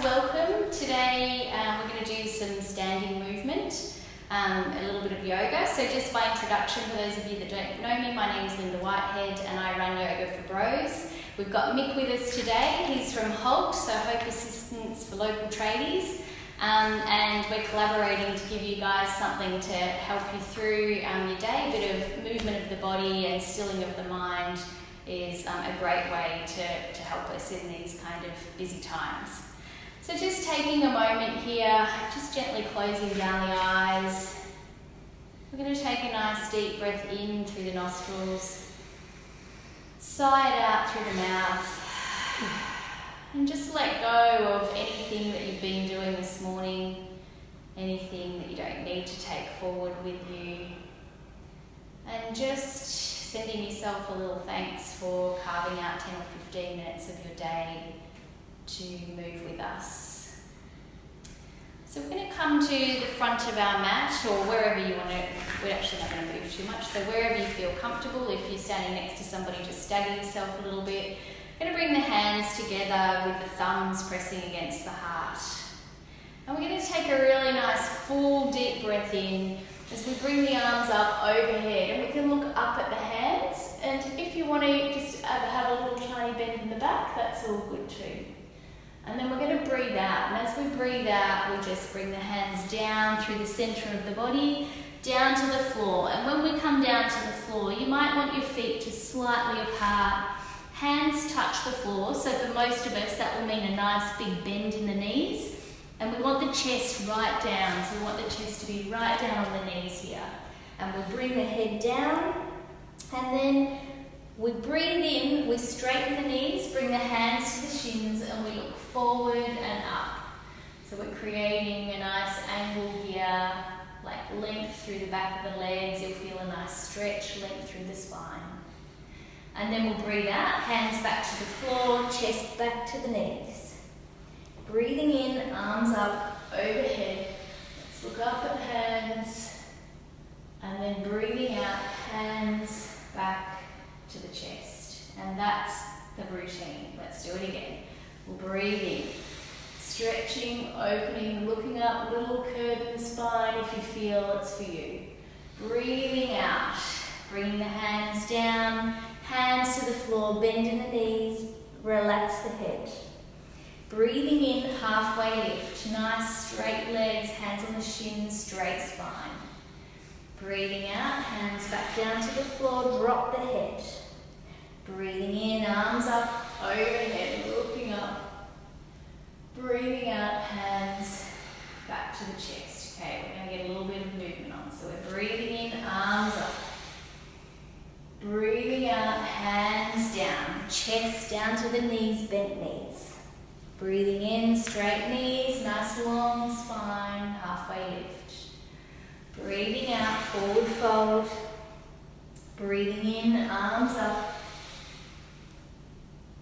welcome. Today we're going to do some standing movement, a little bit of yoga. So just by introduction, for those of you that don't know me, my name is Linda Whitehead and I run Yoga for Bros. We've got Mick with us today. He's from Holt, so Hope Assistance for Local Tradies. And we're collaborating to give you guys something to help you through your day. A bit of movement of the body and stilling of the mind is a great way to help us in these kind of busy times. So just taking a moment here, just gently closing down the eyes. We're going to take a nice deep breath in through the nostrils, sigh it out through the mouth, and just let go of anything that you've been doing this morning, anything that you don't need to take forward with you, and just sending yourself a little thanks for carving out 10 or 15 minutes of your day to move with us. So we're going to come to the front of our mat, or wherever you want to. We're actually not going to move too much, so wherever you feel comfortable. If you're standing next to somebody, just stagger yourself a little bit. We're going to bring the hands together with the thumbs pressing against the heart. And we're going to take a really nice full deep breath in as we bring the arms up overhead, and we can look up at the hands, and if you want to just have a little tiny bend in the back, that's all good too. And then we're going to breathe out, and as we breathe out, we just bring the hands down through the centre of the body, down to the floor. And when we come down to the floor, you might want your feet to slightly apart, hands touch the floor, so for most of us that will mean a nice big bend in the knees. And we want the chest right down, so we want the chest to be right down on the knees here. And we'll bring the head down, and then we breathe in, we straighten the knees, bring the hands to the shins, and we look forward and up. So we're creating a nice angle here, like length through the back of the legs. You'll feel a nice stretch, length through the spine. And then we'll breathe out, hands back to the floor, chest back to the knees. Breathing in, arms up, overhead. Let's look up at the hands. And then breathing out, hands back to the chest. And that's the routine. Let's do it again. We'll breathe in, stretching, opening, looking up, little curve in the spine if you feel it's for you. Breathing out, bringing the hands down, hands to the floor, bending the knees, relax the head. Breathing in, halfway lift, nice straight legs, hands on the shins, straight spine. Breathing out, hands back down to the floor, drop the head. Breathing in, arms up, overhead, looking up. Breathing out, hands back to the chest. Okay, we're going to get a little bit of movement on. So we're breathing in, arms up. Breathing out, hands down, chest down to the knees, bent knees. Breathing in, straight knees, nice long spine, halfway lift. Breathing out, forward fold. Breathing in, arms up.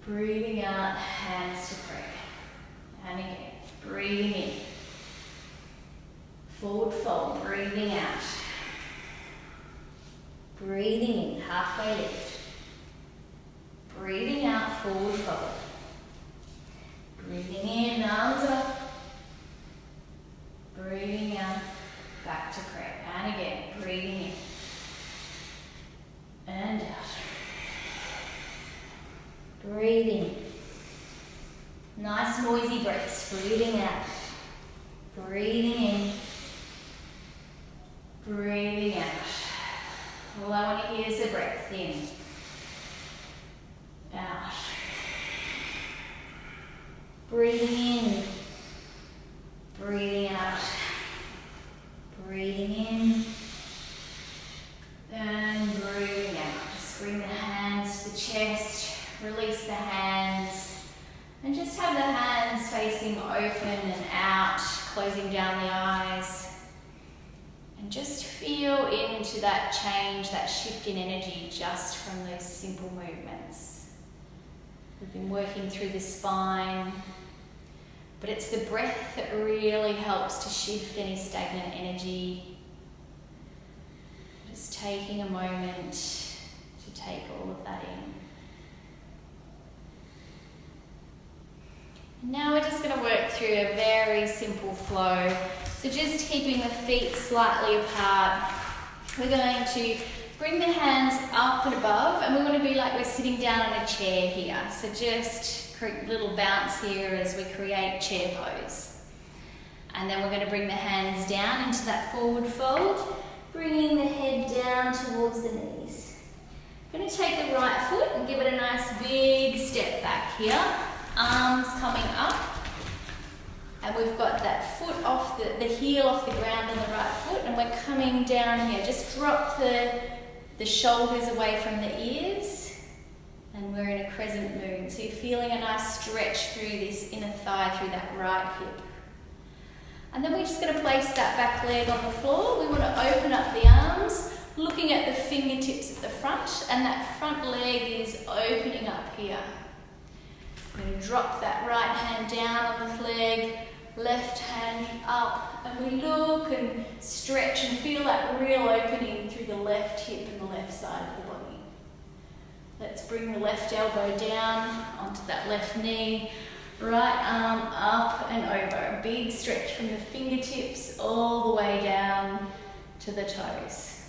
Breathing out, hands to prayer. And again, breathing in. Forward fold, breathing out. Breathing in, halfway lift. Breathing out, forward fold. Breathing in, arms up. Breathing out, back to prayer. And again, breathing in. And out. Breathing. Nice noisy breaths. Breathing out. Breathing in. Breathing out. All I want to hear is a breath in. Out. Breathing in, breathing out, breathing in, and breathing out. Just bring the hands to the chest, release the hands, and just have the hands facing open and out, closing down the eyes. And just feel into that change, that shift in energy just from those simple movements. We've been working through the spine, but it's the breath that really helps to shift any stagnant energy. Just taking a moment to take all of that in. Now we're just going to work through a very simple flow. So just keeping the feet slightly apart. We're going to bring the hands up and above, and we're going to be like we're sitting down on a chair here. So just create a little bounce here as we create chair pose. And then we're going to bring the hands down into that forward fold, bringing the head down towards the knees. I'm going to take the right foot and give it a nice big step back here. Arms coming up. And we've got that foot off, the heel off the ground on the right foot, and we're coming down here. Just drop the shoulders away from the ears, and we're in a crescent moon. So you're feeling a nice stretch through this inner thigh, through that right hip. And then we're just going to place that back leg on the floor. We want to open up the arms, looking at the fingertips at the front, and that front leg is opening up here. We're going to drop that right hand down on the leg, left hand up, and we look and stretch and feel that real opening through the left hip and the left side of the body. Let's bring the left elbow down onto that left knee, right arm up and over. A big stretch from the fingertips all the way down to the toes.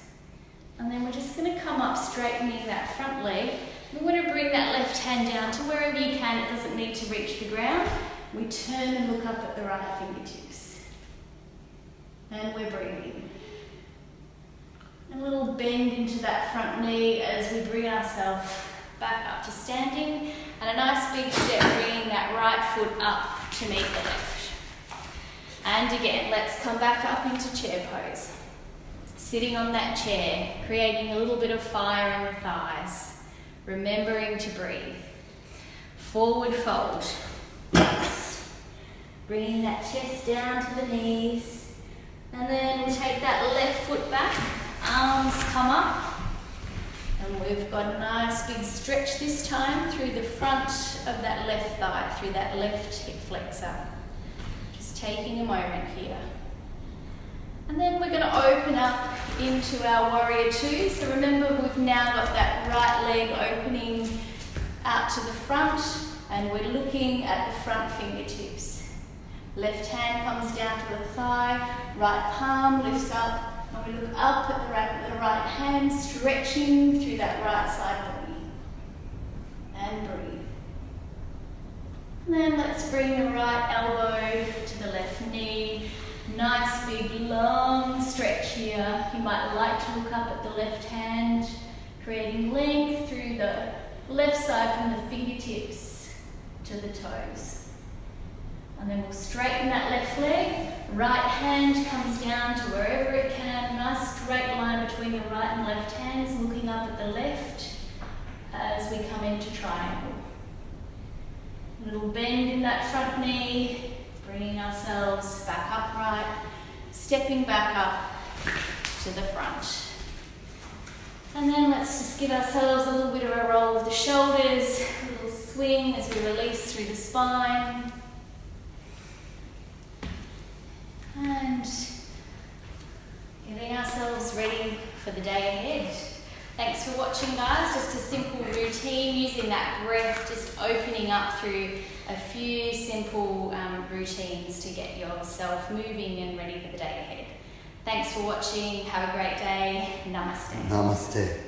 And then we're just going to come up, straightening that front leg. We want to bring that left hand down to wherever you can. It doesn't need to reach the ground. We turn and look up at the right fingertips. And we're breathing. A little bend into that front knee as we bring ourselves back up to standing. And a nice big step, bringing that right foot up to meet the left. And again, let's come back up into chair pose. Sitting on that chair, creating a little bit of fire in the thighs. Remembering to breathe. Forward fold. Bringing that chest down to the knees. And then we take that left foot back. Arms come up. And we've got a nice big stretch this time through the front of that left thigh, through that left hip flexor. Just taking a moment here. And then we're going to open up into our warrior two. So remember, we've now got that right leg opening out to the front, and we're looking at the front fingertips. Left hand comes down to the thigh, right palm lifts up, and we look up at the right hand, stretching through that right side body. And breathe. And then let's bring the right elbow to the left knee. Nice big long stretch here. You might like to look up at the left hand, creating length through the left side from the fingertips to the toes. And then we'll straighten that left leg. Right hand comes down to wherever it can. Nice straight line between the right and left hands, looking up at the left as we come into triangle. A little bend in that front knee. Bringing ourselves back upright, stepping back up to the front. And then let's just give ourselves a little bit of a roll of the shoulders, a little swing as we release through the spine. And getting ourselves ready for the day ahead. Thanks for watching, guys. Just a simple routine using that breath, just opening up through a few simple routines to get yourself moving and ready for the day ahead. Thanks for watching. Have a great day. Namaste. Namaste.